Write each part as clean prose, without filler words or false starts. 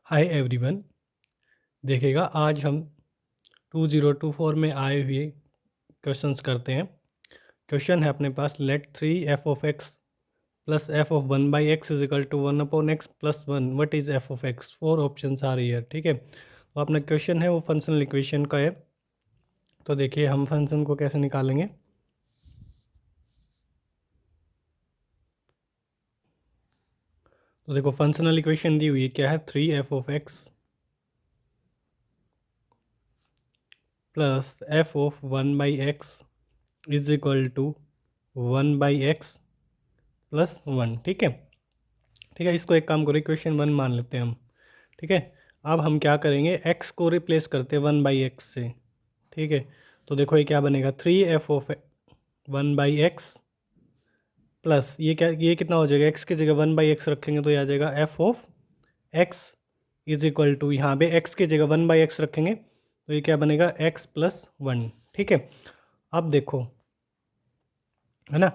Hi everyone. देखिएगा आज हम 2024 में आए हुए क्वेश्चंस करते हैं। क्वेश्चन है अपने पास, let 3f(x) plus f of 1/x is equal to 1/x plus 1, what is f of x. 4 options आ रही है, ठीक है। तो अपना क्वेश्चन है वो फंक्शनल इक्वेशन का है। तो देखिए हम फंक्शन को कैसे निकालेंगे। तो देखो फंक्शनल इक्वेशन दी हुई है, क्या है, 3f(x) plus f of 1/x is equal to 1/x plus 1, ठीक है। ठीक है, इसको एक काम करो, इक्वेशन 1 मान लेते हैं हम, ठीक है। अब हम क्या करेंगे, x को रिप्लेस करते हैं 1/x से, ठीक है। तो देखो ये क्या बनेगा, 3f ऑफ 1/x प्लस ये क्या, ये कितना हो जाएगा, x की जगह 1/x रखेंगे तो ये आ जाएगा f of x is equal to, यहाँ पे x की जगह 1/x रखेंगे तो ये क्या बनेगा, x प्लस 1, ठीक है। अब देखो, है ना,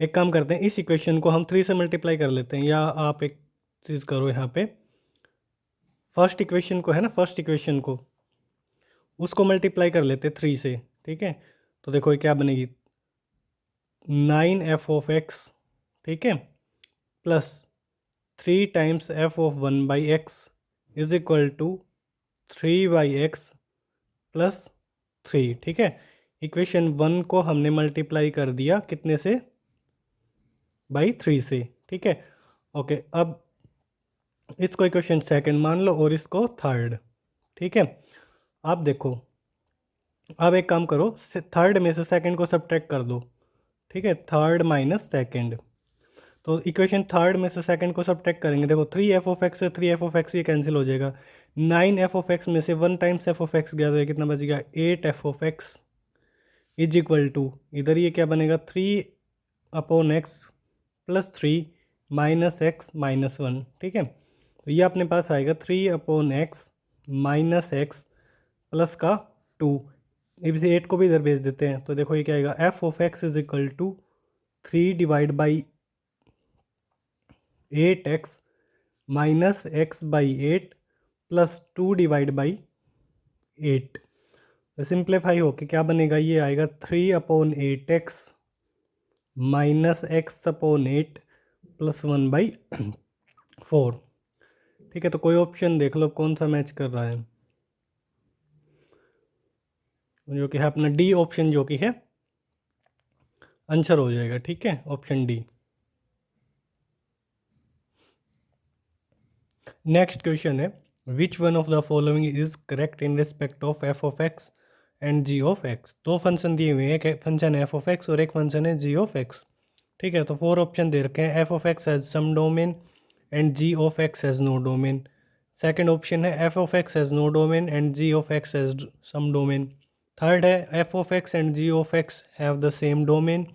एक काम करते हैं, इस इक्वेशन को हम 3 से मल्टीप्लाई कर लेते हैं, या आप एक चीज़ करो, यहाँ पे फर्स्ट इक्वेशन को, है ना, फर्स्ट इक्वेशन को उसको मल्टीप्लाई कर लेते 3 से, ठीक है। तो देखो ये क्या बनेगी, 9f(x), ठीक है, plus 3 times f of 1/x is equal to 3/x plus 3, ठीक है। इक्वेशन 1 को हमने मल्टीप्लाई कर दिया कितने से, बाई 3 से, ठीक है। ओके, अब इसको इक्वेशन सेकंड मान लो और इसको थर्ड, ठीक है। अब देखो, अब एक काम करो, थर्ड में से सेकंड को सब्ट्रैक्ट कर दो, ठीक है, थर्ड माइनस सेकंड। तो इक्वेशन थर्ड में से सेकंड को सब्ट्रैक्ट करेंगे, देखो 3f(x) से 3f(x) ये कैंसिल हो जाएगा, 9f(x) में से 1 टाइम्स f(x) गया तो ये कितना बचेगा, 8f(x) इज इक्वल टू, इधर ये क्या बनेगा, 3/x plus 3 minus x minus 1, ठीक है। तो ये अपने पास आएगा 3/x माइनस एक्स प्लस का 2, इसे 8 को भी इधर भेज देते हैं। तो देखो ये क्या आएगा, f of x is equal to 3 divide by 8x minus x by 8 plus 2 divide by 8। तो सिंप्लीफाई होके क्या बनेगा, ये आएगा 3/8x माइनस x/8 प्लस 1/4, ठीक है। तो कोई ऑप्शन देख लो कौन सा मैच कर रहा है, जो कि है अपना डी ऑप्शन, जो कि है आंसर हो जाएगा, ठीक है, ऑप्शन डी। नेक्स्ट क्वेश्चन है, which one of the following is correct in respect of f of x and g of x. दो फंक्शन दिए हुए हैं, एक फंक्शन है एफ ऑफ एक्स और एक फंक्शन है जी ऑफ एक्स, ठीक है। तो 4 ऑप्शन दे रखे हैं, f of x has some domain and g of x has no domain. Second option है f of x has no domain and g of x has some domain. Third है f of x and g of x have the same domain.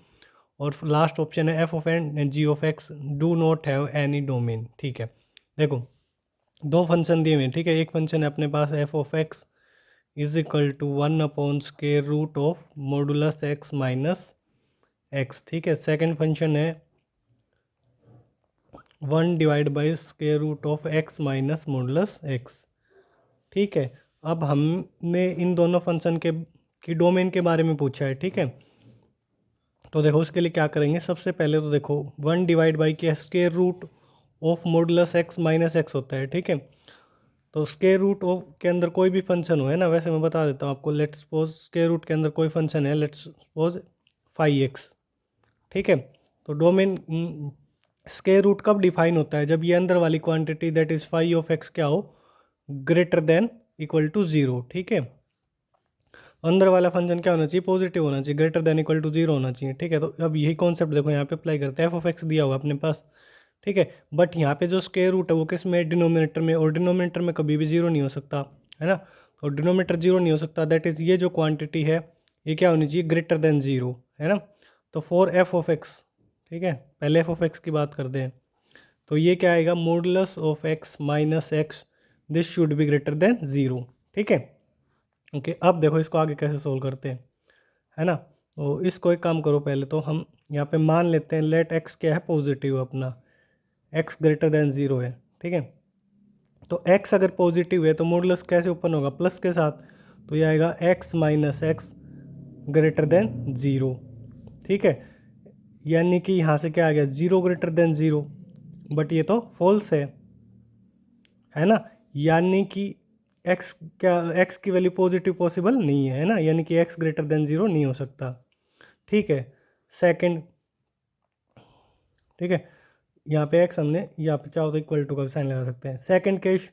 और last option है f of and g of x do not have any domain, ठीक है। देखो दो फंक्शन दिए हुए हैं, ठीक है। एक फंक्शन है अपने पास f of x is equal to 1/√ऑफ मॉडुलस एक्स माइनस एक्स, ठीक है। सेकंड फंक्शन है 1/√ऑफ एक्स माइनस मॉडुलस एक्स, ठीक है। अब हमने इन दोनों फंक्शन के की डोमेन के बारे में पूछा है, ठीक है। तो देखो उसके लिए क्या करेंगे, सबसे पहले तो देखो 1/, क्या square root of modulus x minus x होता है, ठीक है। तो स्क्वायर रूट ऑफ के अंदर कोई भी फंक्शन हो, है ना, वैसे मैं बता देता हूँ आपको, लेट्स सपोज स्क्वायर रूट के अंदर कोई फंक्शन है, लेट्स सपोज 5x, ठीक है। तो डोमेन स्क्वायर रूट कब डिफाइन होता है, जब ये अंदर वाली क्वांटिटी दैट इज 5 क्या हो, ग्रेटर देन इक्वल टू 0, ठीक है। अंदर वाला फंक्शन क्या होना चाहिए, पॉजिटिव होना चाहिए, ग्रेटर देन इक्वल टू 0 होना चाहिए, ठीक है। तो अब यही कॉन्सेप्ट देखो यहाँ पे अप्लाई करते हैं, एफ ऑफ एक्स दिया हुआ अपने पास, ठीक है। बट यहाँ पे जो स्क्वायर रूट है वो किस में, डिनोमिनेटर में, और डिनोमिनेटर में कभी भी 0 नहीं हो सकता, है ना। और डिनोमिनेटर 0 नहीं हो सकता, दैट इज़ ये जो क्वांटिटी है ये क्या होनी चाहिए, ग्रेटर देन 0, है ना। तो फॉर एफ ऑफ एक्स, ठीक है, पहले एफ ऑफ एक्स की बात करते हैं। तो ये क्या आएगा, modulus of x minus x, this should be greater than 0, ठीक है। ओके, अब देखो इसको आगे कैसे सोल्व करते हैं, है ना। तो इसको एक काम करो, पहले तो हम यहाँ पे मान लेते हैं लेट एक्स क्या है, पॉजिटिव अपना, एक्स ग्रेटर देन 0 है, ठीक है। तो x अगर पॉजिटिव है तो मॉडुलस कैसे ओपन होगा, प्लस के साथ, तो ये आएगा x minus x greater than 0, ठीक है। यानी कि यहाँ से क्या आ गया, 0 ग्रेटर देन 0, बट ये तो फॉल्स है ना। यानी कि x क्या, x की वैल्यू पॉजिटिव पॉसिबल नहीं है ना, यानी कि x ग्रेटर देन 0 नहीं हो सकता, ठीक है। सेकंड, ठीक है, यहाँ पे x हमने यहाँ पे चाहो तो इक्वल टू का साइन लगा सकते हैं। सेकंड केस,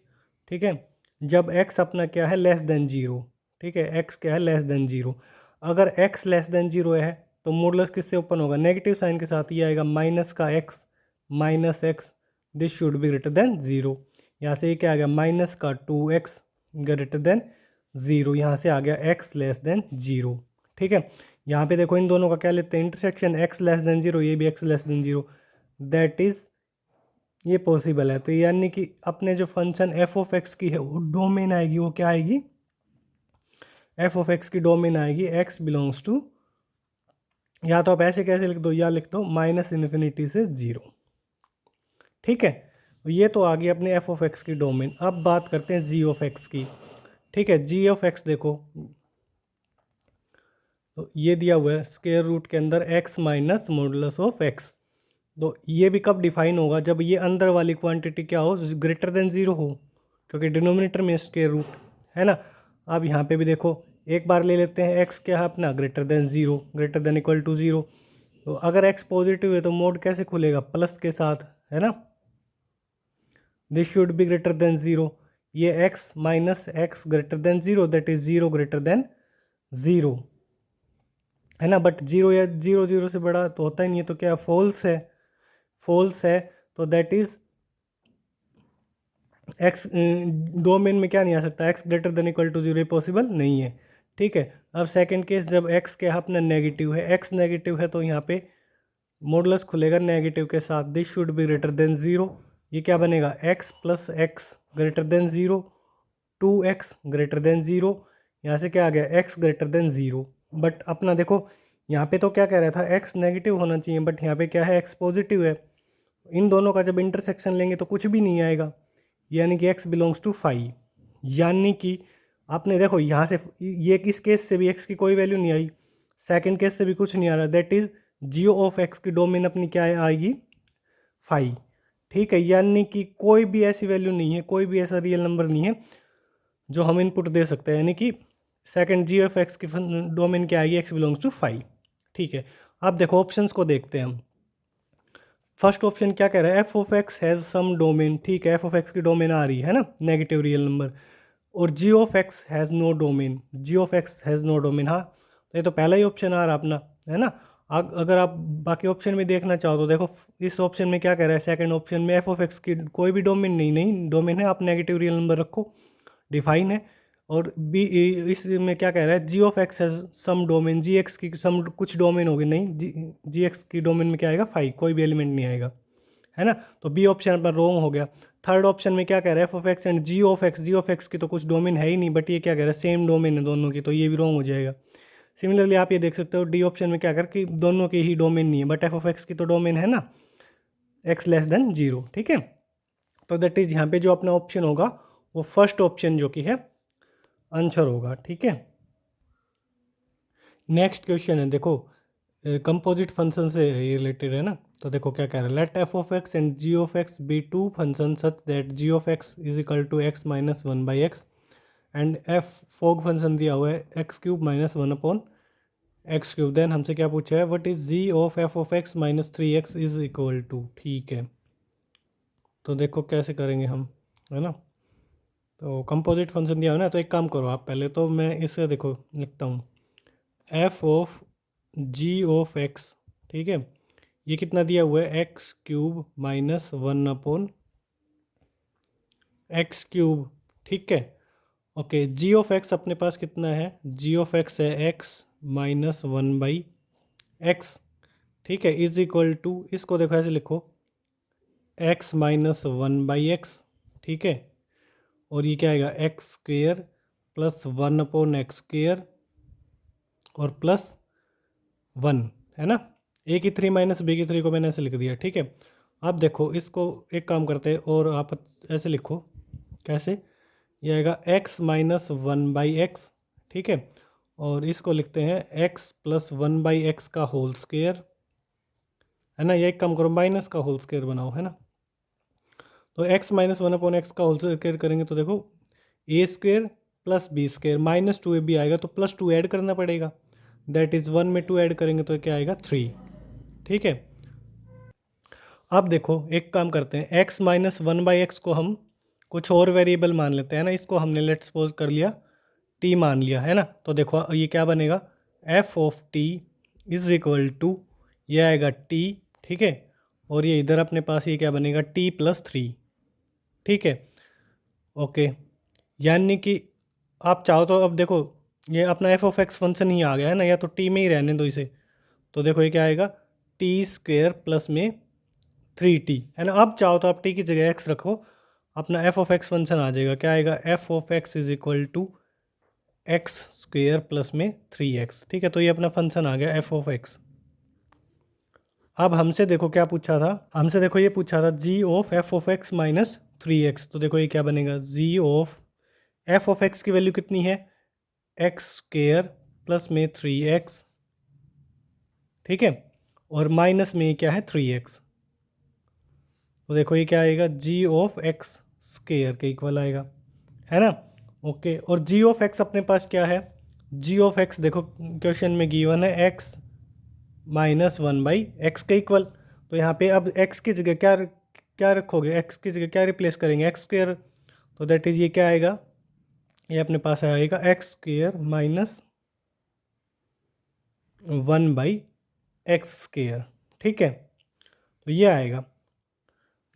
ठीक है, जब x अपना क्या है लेस देन 0, ठीक है, x क्या है लेस देन 0। अगर x लेस देन 0 है तो मॉडुलस किससे ओपन होगा, नेगेटिव साइन के साथ। ये आएगा माइनस का x minus x, this should be greater than 0। यहाँ से ये क्या आ गया, माइनस का 2x ग्रेटर देन 0, यहाँ से आ गया x लेस देन 0, ठीक है। यहाँ पे देखो इन दोनों का क्या लेते हैं, इंटरसेक्शन, x लेस देन 0, ये भी x less than 0, that is ये पॉसिबल है। तो यानी कि अपने जो फंक्शन एफ ऑफ एक्स की है वो डोमेन आएगी, वो क्या आएगी, एफ ऑफ एक्स की डोमेन आएगी एक्स बिलोंग्स टू, या तो आप ऐसे कैसे लिख दो, या लिख दो माइनस इन्फिनिटी से 0, ठीक है। ये तो आ गई अपने एफ ऑफ एक्स की डोमेन। अब बात करते हैं जी ऑफ एक्स की, ठीक है। जी ऑफ एक्स देखो, तो ये दिया हुआ है स्क्वायर रूट के अंदर x minus modulus of x। तो ये भी कब डिफाइन होगा, जब ये अंदर वाली क्वांटिटी क्या हो, ग्रेटर देन 0 हो, क्योंकि डिनोमिनेटर में स्क्वायर रूट है ना। अब यहाँ पे भी देखो, एक बार ले लेते हैं x क्या है अपना, greater than 0, greater than equal to 0। तो अगर x पॉजिटिव है तो मोड कैसे खुलेगा, प्लस के साथ, है ना। This should be greater than 0, ये x minus x greater than 0, that is 0 greater than 0, है ना। बट 0 या 0 0 से बड़ा तो होता ही नहीं है, तो क्या फॉल्स है, फॉल्स है। तो दैट इज एक्स डोमेन में क्या नहीं आ सकता, x greater than equal to 0 possible नहीं है, ठीक है। अब सेकंड केस, जब एक्स क्या है अपना नेगेटिव है, एक्स नेगेटिव है तो यहाँ पे मॉडुलस खुलेगा नेगेटिव के साथ, this should be greater than 0। ये क्या बनेगा, x plus x greater than 0, 2x greater than 0, यहाँ से क्या आ गया, x ग्रेटर देन 0। बट अपना देखो यहाँ पे तो क्या कह रहा था, x नेगेटिव होना चाहिए, बट यहाँ पे क्या है, x पॉजिटिव है। इन दोनों का जब इंटरसेक्शन लेंगे तो कुछ भी नहीं आएगा, यानी कि x बिलोंग्स टू 5। यानी कि आपने देखो यहाँ से ये इस केस से भी x की कोई वैल्यू नहीं आई, सेकंड केस से भी कुछ नहीं आ रहा, that is Jio of x की डोमेन अपनी क्या आएगी, 5, ठीक है। यानी कि कोई भी ऐसी वैल्यू नहीं है, कोई भी ऐसा रियल नंबर नहीं है जो हम इनपुट दे सकते हैं, यानी कि सेकंड जी ऑफ एक्स की डोमेन क्या आएगी, x बिलोंग्स टू 5, ठीक है। अब देखो ऑप्शंस को देखते हैं हम। फर्स्ट ऑप्शन क्या कह रहा है, f of x has some domain, ठीक है, एफ ऑफ एक्स की डोमेन आ रही है ना, नेगेटिव रियल नंबर। और g of x has no domain, g of x has no domain, हाँ, तो ये तो पहला ही ऑप्शन आ रहा अपना, है ना। अगर आप बाकी ऑप्शन में देखना चाहो तो देखो इस ऑप्शन में क्या कह रहा है, सेकंड ऑप्शन में एफ ऑफ एक्स की कोई भी डोमेन नहीं डोमेन है, आप नेगेटिव रियल नंबर रखो, डिफाइन है। और बी इसमें क्या कह रहा है, जी ऑफ एक्स है सम डोमेन, जी एक्स की सम कुछ डोमेन होगी, नहीं जी एक्स की डोमेन में क्या आएगा, 5, कोई भी एलिमेंट नहीं आएगा, है ना। तो बी ऑप्शन अपना रॉन्ग हो गया। थर्ड ऑप्शन में क्या कह रहा है, f of x and g of x, g of x की तो कुछ डोमेन है ही नहीं, बट ये क्या कह रहा है, सेम डोमेन है दोनों की, तो ये भी रॉन्ग हो जाएगा। सिमिलरली आप ये देख सकते हो डी ऑप्शन में क्या कर कि दोनों की ही डोमेन नहीं है, बट एफ ऑफ एक्स की तो डोमेन है ना, एक्स लेस देन 0, ठीक है। तो दैट इज यहाँ पे जो अपना ऑप्शन होगा वो फर्स्ट ऑप्शन जो कि है आंसर होगा, ठीक है। नेक्स्ट क्वेश्चन है, देखो कंपोजिट फंक्शन से ये रिलेटेड है ना। तो देखो क्या कह रहा है, let f of x and g of x be two function such that g of x is equal to x minus 1/x and f fog function दिया हुआ है x cube minus 1/x cube. Then हमसे क्या पूछा है, what is g of f of x minus 3x is equal to, ठीक है। तो देखो कैसे करेंगे हम, है ना। तो कंपोजिट फंक्शन दिया हुआ है ना, तो एक काम करो आप, पहले तो मैं इसे देखो लिखता हूँ, f of g of x, ठीक है, ये कितना दिया हुआ है, x cube minus 1/x cube, ठीक है। ओके, जी ऑफ एक्स अपने पास कितना है, जी ऑफ एक्स है एक्स माइनस 1/x, ठीक है, इज इक्वल टू, इसको देखो ऐसे लिखो, एक्स माइनस 1/x, ठीक है। और ये क्या आएगा, x square plus 1/x square और प्लस 1, है ना। ए की 3 माइनस बी की 3 को मैंने ऐसे लिख दिया, ठीक है। अब देखो इसको एक काम करते हैं, और आप ऐसे लिखो, कैसे, ये आएगा x-1/x, ठीक है, और इसको लिखते हैं x+1/x का होल स्क्वायर, है ना। ये एक काम करो, माइनस का होल स्क्वायर बनाओ, है ना। तो x-1/x का होल स्क्वायर करेंगे तो देखो a² + b² -2ab आएगा, तो +2 ऐड करना पड़ेगा, दैट इज़ 1 में 2 ऐड करेंगे तो क्या आएगा 3, ठीक है। अब देखो एक काम करते हैं, x-1/x को हम कुछ और वेरिएबल मान लेते हैं ना, इसको हमने लेट्स सपोज कर लिया t मान लिया, है ना। तो देखो ये क्या बनेगा, f(t) = ये आएगा t, ठीक है, और ये इधर अपने पास ये क्या बनेगा t+3, ठीक है, ओके। यानी कि आप चाहो तो अब देखो ये अपना f(x) फंक्शन ही आ गया है ना, या तो t में ही रहने दो इसे, तो देखो ये क्या आएगा t² प्लस में 3t, है ना। अब चाहो तो आप t की जगह x रखो, अपना f(x) फंक्शन आ जाएगा, क्या आएगा f(x) = x² प्लस में 3x, ठीक है। तो ये अपना फंक्शन आ गया f(x). अब हमसे देखो क्या पूछा था, हमसे देखो ये पूछा था g ऑफ f(x) - 3x, तो देखो ये क्या बनेगा, g ऑफ f(x) की वैल्यू कितनी है, x² प्लस में 3x, ठीक है, और माइनस में क्या है 3x, तो देखो ये क्या आएगा g ऑफ x² के इक्वल आएगा, है ना, ओके। और g ऑफ x अपने पास क्या है, g ऑफ x देखो क्वेश्चन में गिवन है x -1/x के इक्वल, तो यहाँ पे अब x की जगह क्या क्या रखोगे, x की जगह क्या रिप्लेस करेंगे, x², तो दैट इज़ ये क्या आएगा, ये अपने पास आएगा x² - 1/x², ठीक है। तो ये आएगा,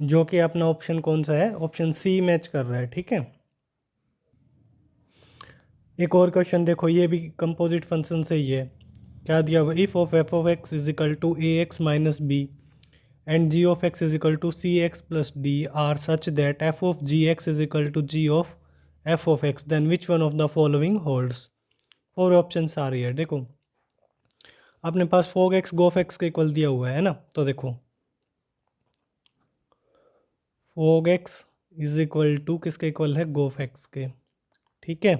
जो कि अपना ऑप्शन कौन सा है, ऑप्शन सी मैच कर रहा है, ठीक है। एक और क्वेश्चन देखो, ये भी कंपोजिट फंक्शन से ही है, क्या दिया हुआ, if of f(x) = ax - b and g of x = cx plus d are such that f of gx = g of f of x, then which one of the following holds? 4 options आ रही है, देखो अपने पास fog x gof x के equal दिया हुआ है ना, तो देखो fog x = किसके इक्वल है, gof x के, ठीक है।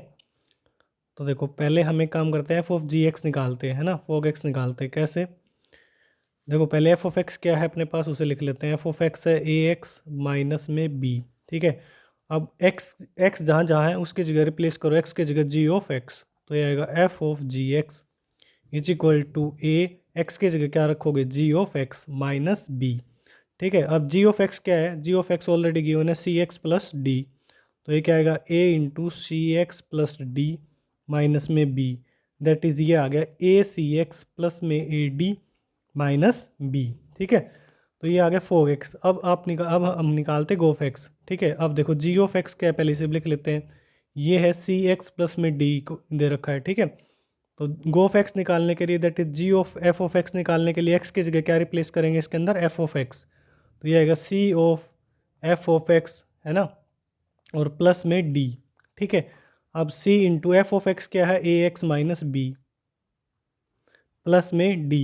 तो देखो पहले हम एक काम करते हैं, f of gx निकालते हैं, है ना, fog x निकालते हैं, कैसे, देखो पहले f of x क्या है अपने पास, उसे लिख लेते हैं, f of x है ax माइनस में b, ठीक है। अब x जहाँ जहाँ है उसकी जगह रिप्लेस करो, x की जगह g ऑफ x, तो ये आएगा f of gx = a, x की जगह क्या रखोगे, g of x minus b, ठीक है। अब g ऑफ x क्या है, g of x already given है cx प्लस d, तो ये क्या आएगा a into cx plus d minus में b, दैट इज़ ये आ गया a cx प्लस में a d माइनस b, ठीक है। तो ये आ गया fog x। अब अब हम निकालते गोफ x, ठीक है। अब देखो g ऑफ x क्या है, पहले से लिख लेते हैं, ये है cx प्लस में d को दे रखा है, ठीक है। तो गोफ x निकालने के लिए, that is g of f of x निकालने के लिए x की जगह क्या रिप्लेस करेंगे इसके अंदर, f ऑफ x, तो ये आएगा c of f of x, है ना, और प्लस में d, ठीक है। अब c into F of x क्या है, ax माइनस b प्लस में d,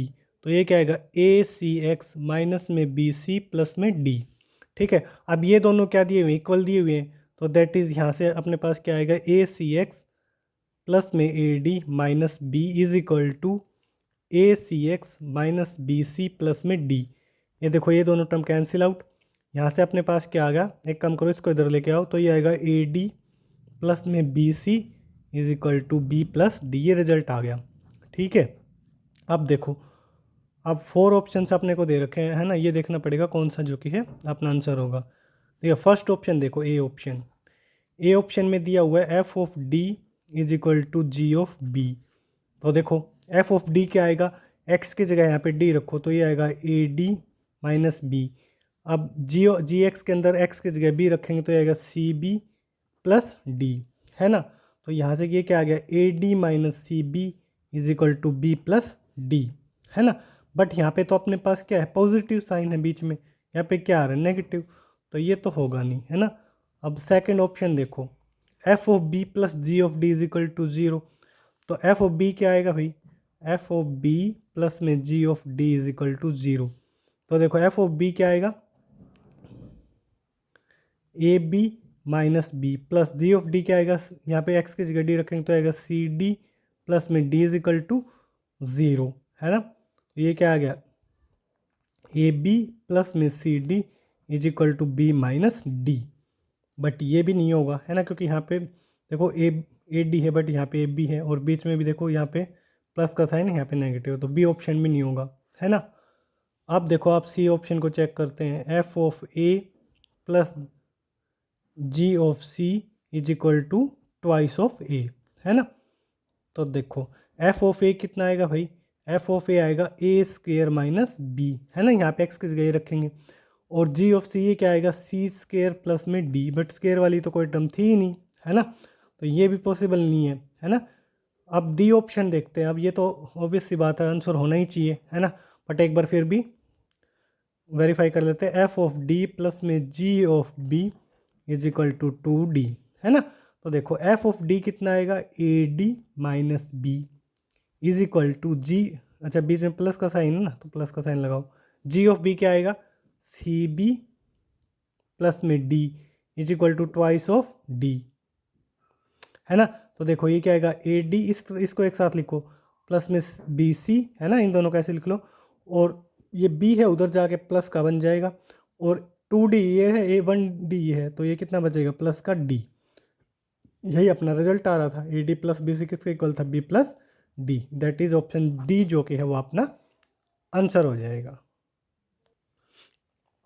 तो ये क्या आएगा ए सी एक्स माइनस में बी सी प्लस में डी, ठीक है। अब ये दोनों क्या दिए हुए, इक्वल दिए हुए हैं, तो दैट इज़ यहाँ से अपने पास क्या आएगा ए सी एक्स प्लस में a D minus B is equal to a c x minus b c plus में डी। ये देखो ये दोनों टर्म कैंसिल आउट, यहाँ से अपने पास क्या आ गया, एक काम करो इसको इधर लेके आओ, तो ये आएगा ए डी प्लस में b c is equal to b plus d, ये रिजल्ट आ गया, ठीक है। अब देखो, अब 4 ऑप्शन अपने को दे रखे हैं, है ना, ये देखना पड़ेगा कौन सा जो कि है अपना आंसर होगा। देखिए फर्स्ट ऑप्शन देखो, ए ऑप्शन में दिया हुआ है f of D is equal to g of b, तो देखो एफ ऑफ डी क्या आएगा, एक्स की जगह यहाँ पे डी रखो, तो ये आएगा ए डी माइनस बी। अब जी एक्स के अंदर एक्स की जगह बी रखेंगे तो ये आएगा सी बी प्लस डी, है ना। तो यहाँ से ये क्या आ गया, a D minus c b is equal to b plus d, है ना। बट यहाँ पे तो अपने पास क्या है, पॉजिटिव साइन है बीच में, यहाँ पे क्या आ रहा है, नेगेटिव, तो ये तो होगा नहीं, है ना। अब सेकंड ऑप्शन देखो, f of B plus g of D is equal to zero, तो एफ ऑफ बी क्या आएगा भाई, एफ ऑफ बी प्लस में g of D is equal to zero, तो देखो एफ ऑफ बी क्या आएगा, A B minus B plus g of D क्या आएगा, यहाँ पे एक्स की जगह डी रखेंगे तो आएगा सी डी प्लस में डी इज इक्वल टू 0, है ना। ये क्या आ गया, ए बी प्लस में c d is equal to b minus d. But ये भी नहीं होगा, है ना, क्योंकि यहाँ पे देखो ए डी है बट यहाँ पे ए बी है, और बीच में भी देखो यहाँ पे प्लस का साइन है, यहाँ पे नेगेटिव, तो बी ऑप्शन भी नहीं होगा, है ना। अब देखो आप सी ऑप्शन को चेक करते हैं, f of A plus g of C is equal to twice of A, है ना। तो देखो एफ ऑफ ए कितना आएगा भाई, एफ ऑफ ए आएगा ए स्क्वेयर माइनस बी, है ना, यहाँ पे एक्स की जगह रखेंगे, और जी ऑफ सी ये क्या आएगा, सी स्क्वेयर प्लस में डी, बट स्क्वेयर वाली तो कोई टर्म थी ही नहीं, है ना, तो ये भी पॉसिबल नहीं है ना। अब डी ऑप्शन देखते हैं, अब ये तो ऑब्वियस सी बात है, आंसर होना ही चाहिए, है ना, बट एक बार फिर भी वेरीफाई कर लेते हैं, एफ ऑफ डी प्लस में g of B is equal to 2D, है ना। तो देखो एफ ऑफ डी कितना आएगा, A D minus B is equal to G, अच्छा बीच में प्लस का साइन है ना, तो प्लस का साइन लगाओ, जी ऑफ बी क्या आएगा, सी बी प्लस में d is equal to twice of d, है ना। तो देखो ये क्या आएगा, ए डी, इसको एक साथ लिखो, प्लस में बी सी, है ना, इन दोनों को ऐसे लिख लो, और ये बी है उधर जाके प्लस का बन जाएगा, और 2D ये है, ए 1D ये है, तो ये कितना बचेगा, प्लस का डी। यही अपना रिजल्ट आ रहा था, a d plus b c किसके इक्वल था, b plus d, that is option d जो कि है वो अपना आंसर हो जाएगा।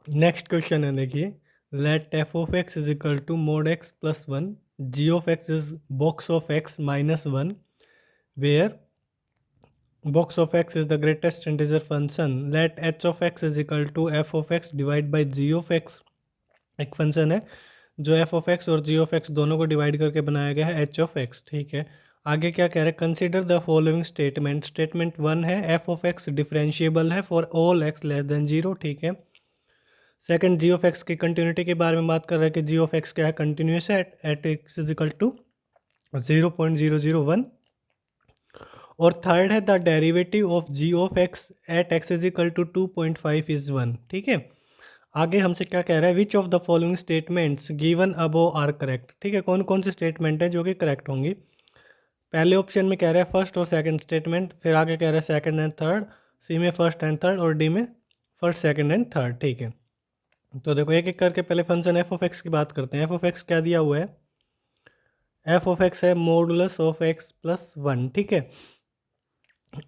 नेक्स्ट क्वेश्चन है, देखिए, let f of x is equal to mod x plus 1, g of x is box of x minus 1, where box of x is the greatest integer function. Let h of x is equal to f of x divide by g of x. एक function है जो f of x और g of x दोनों को divide करके बनाया गया है h of x, ठीक है। आगे क्या कह रहे हैं, consider the following statement. Statement 1 है f of x डिफरेंशिएबल है for all x less than 0, ठीक है। सेकंड जी ऑफ एक्स की कंटिन्यूटी के बारे में बात कर रहे हैं कि जी ऑफ एक्स क्या है, कंटिन्यूस है at x is equal to 0.001। और थर्ड है the derivative of g of x at x is equal to 2.5 is 1, ठीक है। आगे हमसे क्या कह रहा है, which of the following statements given above are correct, ठीक है। कौन कौन से स्टेटमेंट है जो कि करेक्ट होंगी। पहले ऑप्शन में कह रहा है फर्स्ट और सेकंड स्टेटमेंट, फिर आगे कह रहा है सेकंड एंड थर्ड, सी में फर्स्ट एंड थर्ड, और डी में फर्स्ट सेकंड एंड थर्ड, ठीक है। तो देखो एक एक करके पहले फंक्शन एफ ऑफ एक्स की बात करते हैं। एफ ऑफ एक्स क्या दिया हुआ है, एफ ऑफ एक्स है मॉडुलस ऑफ एक्स प्लस 1, ठीक है।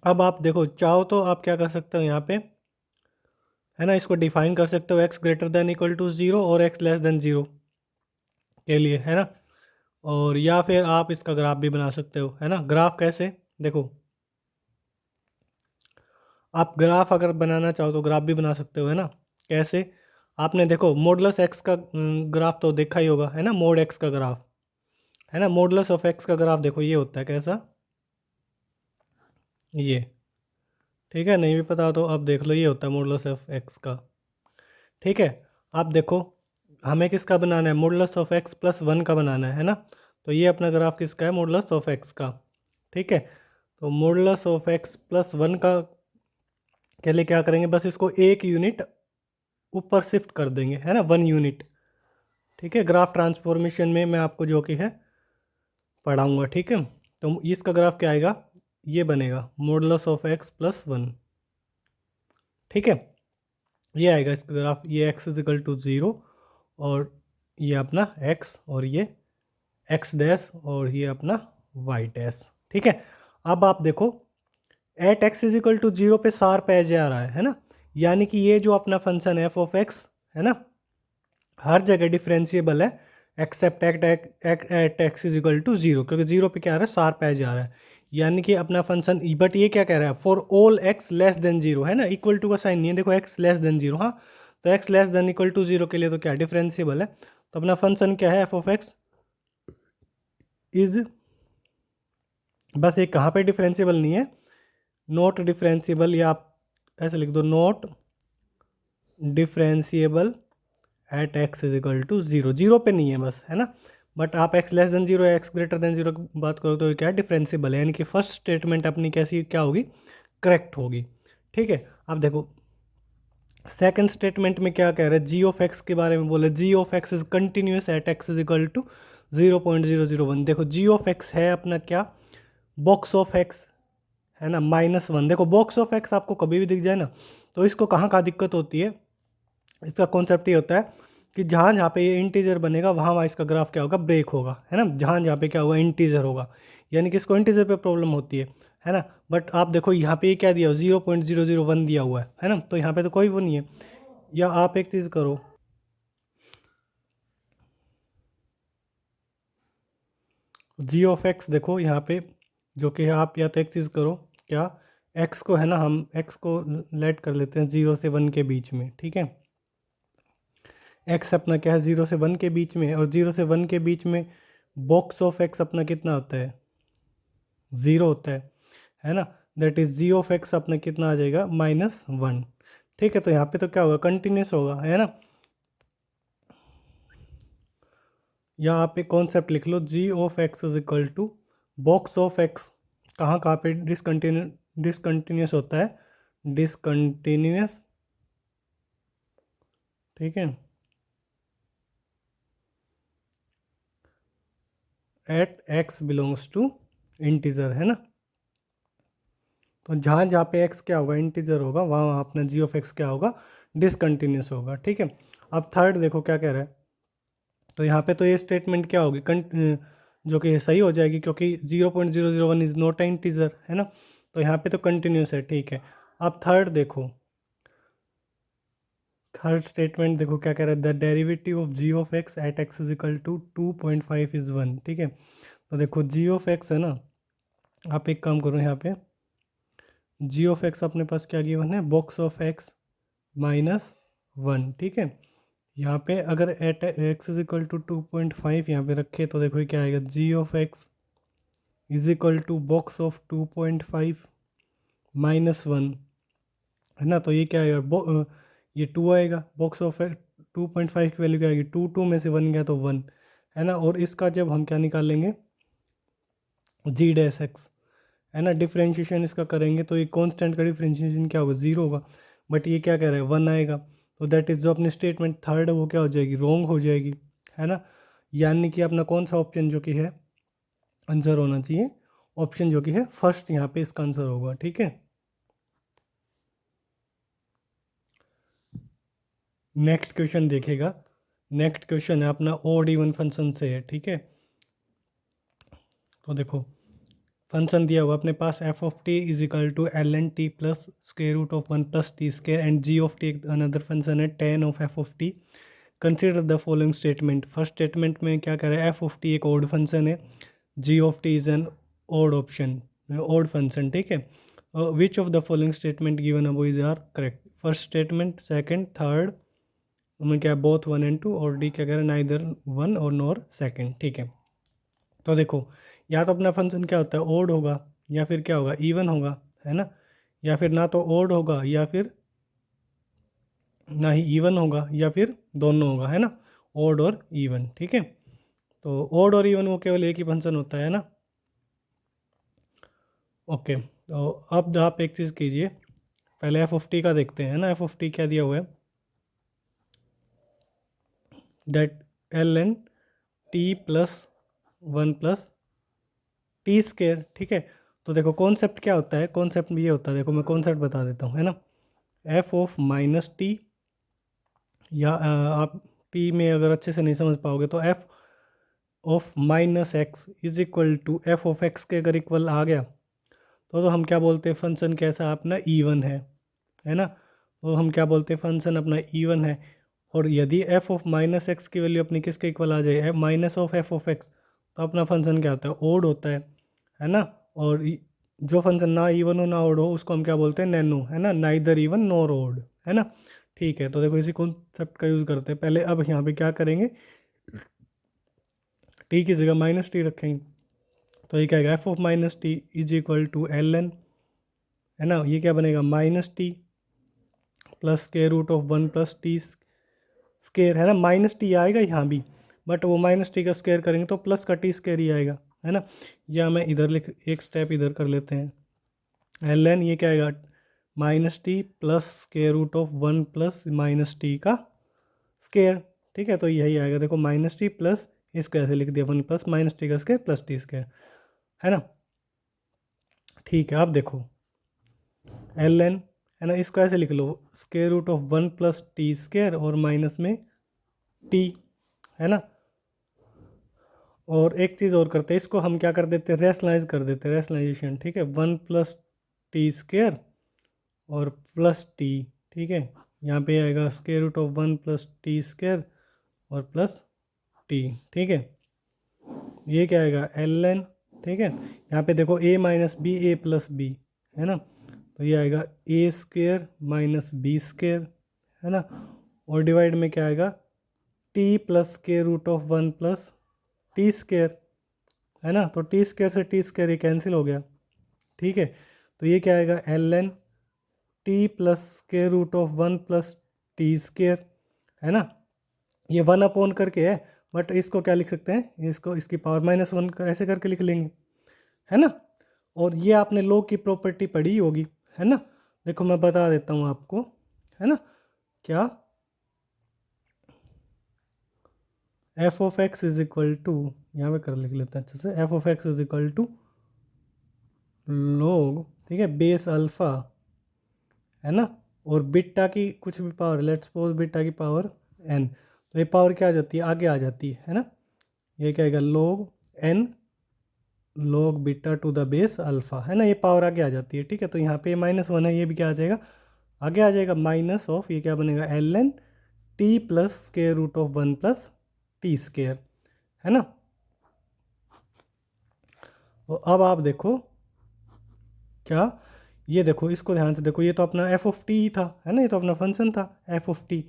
अब आप देखो चाहो तो आप क्या कर सकते हो यहाँ पे, है ना, इसको डिफाइन कर सकते हो x greater than equal to 0 और एक्स लेस देन 0 के लिए, है ना। और या फिर आप इसका ग्राफ भी बना सकते हो, है ना। ग्राफ कैसे, देखो आप ग्राफ अगर बनाना चाहो तो ग्राफ भी बना सकते हो, है ना। कैसे, आपने देखो मॉडुलस एक्स का ग्राफ तो देखा ही होगा, है ना, मोड एक्स का ग्राफ, है ना। मॉडुलस ऑफ एक्स का ग्राफ देखो ये होता है कैसा, ये, ठीक है। नहीं भी पता तो अब देख लो, ये होता है मॉडुलस ऑफ एक्स का, ठीक है। आप देखो हमें किसका बनाना है, मॉडुलस ऑफ एक्स प्लस 1 का बनाना है ना। तो ये अपना ग्राफ किसका है, मॉडुलस ऑफ एक्स का, ठीक है। तो मॉडुलस ऑफ एक्स प्लस 1 का के लिए क्या करेंगे, बस इसको एक यूनिट ऊपर शिफ्ट कर देंगे, है ना, 1 यूनिट, ठीक है। ग्राफ ट्रांसफॉर्मेशन में मैं आपको जो कि है पढ़ाऊँगा, ठीक है। तो इसका ग्राफ क्या आएगा, ये बनेगा मॉडुलस ऑफ एक्स प्लस 1, ठीक है। ये आएगा इसका ग्राफ, ये एक्स इज इक्वल टू 0 और ये अपना x और ये x डैश और ये अपना y डैश, ठीक है। अब आप देखो at x is equal to 0 पे शार्प एज आ रहा है ना, यानी कि ये जो अपना फंक्शन एफ ऑफ एक्स है ना, हर जगह डिफरेंशिएबल है except at x is equal to 0, क्योंकि 0 पे क्या आ रहा है, शार्प एज आ रहा है, यानी कि अपना फंक्शन। बट ये क्या कह रहा है, for all x less then 0, है ना, इक्वल टू का साइन नहीं है, देखो एक्स लेस देन 0, हाँ, तो x less than equal to 0 के लिए तो क्या डिफरेंशिएबल है, तो अपना फंक्शन क्या है, एफ ऑफ एक्स इज, बस ये कहाँ पे डिफरेंशिएबल नहीं है, नॉट डिफरेंशिएबल, या आप ऐसे लिख दो, not differentiable at x is equal to 0, 0 पे नहीं है बस, है ना। बट आप एक्स लेस देन 0 या एक्स ग्रेटर देन 0 की बात करो तो क्या डिफरेंशिएबल है, यानी कि फर्स्ट स्टेटमेंट अपनी कैसी क्या होगी, करेक्ट होगी, ठीक है। अब देखो सेकंड स्टेटमेंट में क्या कह रहा है, जी ऑफ एक्स के बारे में बोले, g of x is continuous at x is equal to 0.001। देखो जी ऑफ एक्स है अपना क्या, बॉक्स ऑफ एक्स है ना, -1। देखो बॉक्स ऑफ एक्स आपको कभी भी दिख जाए ना, तो इसको कहाँ कहाँ दिक्कत होती है, इसका कॉन्सेप्ट ये होता है कि जहाँ जहाँ पे ये इंटीजर बनेगा वहाँ वहाँ इसका ग्राफ क्या होगा, ब्रेक होगा, है ना। जहाँ जहाँ पे क्या होगा, इंटीजर होगा, यानी कि इसको इंटीजर पे प्रॉब्लम होती है ना। बट आप देखो यहाँ पे ये क्या दिया हुआ, 0.001 दिया हुआ है ना, तो यहाँ पे तो कोई वो नहीं है। या आप एक चीज़ करो, जी ऑफ एक्स देखो यहाँ पे, जो कि आप या तो एक चीज़ करो, क्या, एक्स को है ना, हम एक्स को लेट कर लेते हैं 0 से 1 के बीच में, ठीक है। एक्स अपना क्या है, 0 से 1 के बीच में, और 0 से 1 के बीच में बॉक्स ऑफ एक्स अपना कितना होता है, 0 होता है ना। That is g of x अपना कितना आ जाएगा, -1। ठीक है, तो यहाँ पे तो क्या होगा, कंटिन्यूस होगा, है ना। या आप एक कॉन्सेप्ट लिख लो, g of x is equal to box of x, कहाँ कहाँ पे डिसकंटिन्यूस होता है, डिसकंटिन्यूस, ठीक है, at x belongs to integer, है ना। तो जहाँ जहाँ पे एक्स क्या होगा, इंटीजर होगा, वहाँ वहाँ अपना जी ऑफ एक्स क्या होगा, डिसकंटिन्यूस होगा, ठीक है। अब थर्ड देखो क्या कह रहा है, तो यहाँ पे तो ये स्टेटमेंट क्या होगी, जो कि सही हो जाएगी, क्योंकि 0.001 इज नॉट एन इंटीजर, है ना। तो यहाँ पे तो कंटिन्यूस है, ठीक है। अब थर्ड देखो, थर्ड स्टेटमेंट देखो क्या कह रहा है, the derivative of g of x at x is equal to 2.5 is 1, ठीक है। तो देखो जी ऑफ एक्स है ना, आप एक काम करो, यहाँ पे जी ऑफ एक्स अपने पास क्या गिवन है, बॉक्स ऑफ एक्स -1, ठीक है। यहाँ पे अगर at x is equal to 2.5 यहाँ पे रखे, तो देखो ये क्या आएगा, g of x is equal to box of 2.5 -1, है ना। तो ये क्या आएगा, ये 2 आएगा, बॉक्स ऑफ 2.5 की वैल्यू क्या आएगी, 2 में से 1 गया तो 1, है ना। और इसका जब हम क्या निकालेंगे, जी डैश एक्स, है ना, डिफ्रेंशिएशन इसका करेंगे, तो ये कांस्टेंट का डिफ्रेंशिएशन क्या होगा, 0 होगा। बट ये क्या कह रहा है, 1 आएगा, तो दैट इज़ जो अपनी स्टेटमेंट थर्ड है वो क्या हो जाएगी, रॉन्ग हो जाएगी, है ना। यानी कि अपना कौन सा ऑप्शन जो कि है आंसर होना चाहिए, ऑप्शन जो कि है फर्स्ट, यहाँ पे इसका आंसर होगा, ठीक है। नेक्स्ट क्वेश्चन देखेगा, नेक्स्ट क्वेश्चन है अपना ओड इवन फंक्शन से है, ठीक है। तो देखो फंक्शन दिया हुआ अपने पास, f of t is equal to l n t plus square root of 1 plus t square, and g of t another function है tan of f of t. Consider the following statement, first statement में क्या कह रहा है, f of t एक odd function है, g of t is an odd option, odd function, ठीक है। Which of the following statement given above is are correct, first statement, second, third, उनमें क्या बोथ 1 and 2, और डी क्या कह रहा है, नाइदर 1 और नॉर सेकंड, ठीक है। तो देखो या तो अपना फंक्शन क्या होता है, ओड होगा, या फिर क्या होगा, इवन होगा, है ना। या फिर ना तो ओड होगा, या फिर ना ही इवन होगा, या फिर दोनों होगा, है ना, ओड और इवन, ठीक है। तो ओड और इवन वो केवल एक ही फंक्शन होता है ना। ओके, तो अब आप एक चीज़ कीजिए, पहले एफ ऑफ टी का देखते हैं ना, एफ ऑफ टी क्या दिया हुआ है, that l n t plus 1 plus t square, ठीक है। तो देखो कॉन्सेप्ट क्या होता है, कॉन्सेप्ट ये होता है, देखो मैं कॉन्सेप्ट बता देता हूँ, है ना। एफ ऑफ माइनस टी, या आप टी में अगर अच्छे से नहीं समझ पाओगे तो f of minus x is equal to f of x के अगर इक्वल आ गया, तो हम क्या बोलते हैं, फंक्शन कैसा अपना इवन है ना। तो हम क्या बोलते हैं, फंक्शन अपना इवन है। और यदि एफ ऑफ माइनस एक्स की वैल्यू अपनी किसके इक्वल आ जाए, minus of f of x, तो अपना फंक्शन क्या होता है, ओड होता है ना। और जो फंक्शन ना इवन हो ना ओड हो उसको हम क्या बोलते हैं, नैनो, है ना, नाइदर इवन नॉर ओड, है ना। ठीक है, तो देखो इसी कॉन्सेप्ट का यूज़ करते हैं पहले। अब यहाँ पे क्या करेंगे, टी की जगह माइनस टी रखेंगे, तो ये क्या है, f of minus t is equal to l n, है ना। ये क्या बनेगा, minus t plus square root of 1 plus t square, है ना। माइनस टी आएगा यहाँ भी, बट वो माइनस टी का स्क्वायर करेंगे तो प्लस का टी स्क्वायर ही आएगा, है ना। या मैं इधर लिख, एक स्टेप इधर कर लेते हैं, एल एन ये क्या आएगा, minus t plus square root of 1 plus minus t का स्क्वायर। ठीक है, तो यही आएगा, देखो माइनस टी प्लस, इसको ऐसे लिख दिया 1 प्लस माइनस टी का स्क्वायर प्लस टी स्क्वायर, है ना। ठीक है, अब देखो एल एन, है ना, इसको ऐसे लिख लो square root of 1 plus t square और माइनस में टी, है ना। और एक चीज़ और करते हैं, इसको हम क्या कर देते हैं, रेशनलाइज कर देते हैं, रेशनलाइजेशन। ठीक है, 1 प्लस टी स्क्वायर और प्लस टी, ठीक है, यहाँ पे आएगा square root of 1 plus t square और प्लस टी। ठीक है, ये क्या आएगा एल एन। ठीक है, यहाँ पे देखो a minus b, a plus b, है ना, तो ये आएगा a square minus b square, है ना, और डिवाइड में क्या आएगा t plus square root of 1 plus t square, है ना, तो टी स्क्वायर से टी स्क्वायर ये कैंसिल हो गया। ठीक है, तो ये क्या आएगा l n t plus square root of 1 plus t square, है ना। ये 1 अपॉन करके है, बट इसको क्या लिख सकते हैं, इसको इसकी पावर -1 कर ऐसे करके लिख लेंगे, है ना। और ये आपने लॉग की प्रॉपर्टी पढ़ी होगी, है ना। देखो मैं बता देता हूँ आपको, है ना, क्या f of x is equal to, यहाँ पे कर लिख लेते हैं अच्छे से, f of x is equal to log, ठीक है, बेस अल्फ़ा, है ना, और बीटा की कुछ भी पावर, लेट्स सपोज बीटा की पावर एन, तो ये पावर क्या आ जाती है, आगे आ जाती है ना। ये क्या आएगा log n log beta to the base alpha, है ना, ये पावर आगे आ जाती है। ठीक है, तो यहाँ पे -1 है, ये भी क्या आ जाएगा, आगे आ जाएगा, माइनस ऑफ, ये क्या बनेगा l n t plus square root of 1 plus t square, है ना। तो अब आप देखो क्या, ये देखो इसको ध्यान से देखो, ये तो अपना एफ ऑफ टी था, है ना, ये तो अपना फंक्शन था एफ ऑफ टी,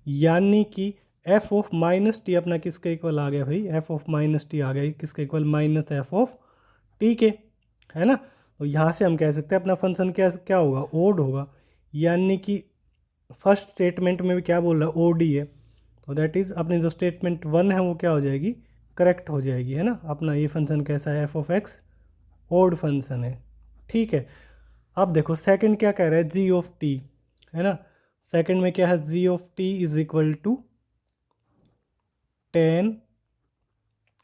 यानी कि एफ ऑफ माइनस टी अपना किसके इक्वल आ गया भाई, एफ ऑफ माइनस टी आ गया किसके equal, minus F of T के, है ना। तो यहाँ से हम कह सकते हैं अपना फंक्शन क्या क्या होगा, ओड होगा, यानी कि फर्स्ट स्टेटमेंट में भी क्या बोल रहा है, ओ डी है, तो दैट इज़ अपनी जो स्टेटमेंट 1 है वो क्या हो जाएगी, करेक्ट हो जाएगी, है ना। अपना ये फंक्शन कैसा है, f of x odd function है। ठीक है, अब देखो सेकंड क्या कह रहा है, जी ऑफ टी, है ना, सेकंड में क्या है, g of t is equal to 10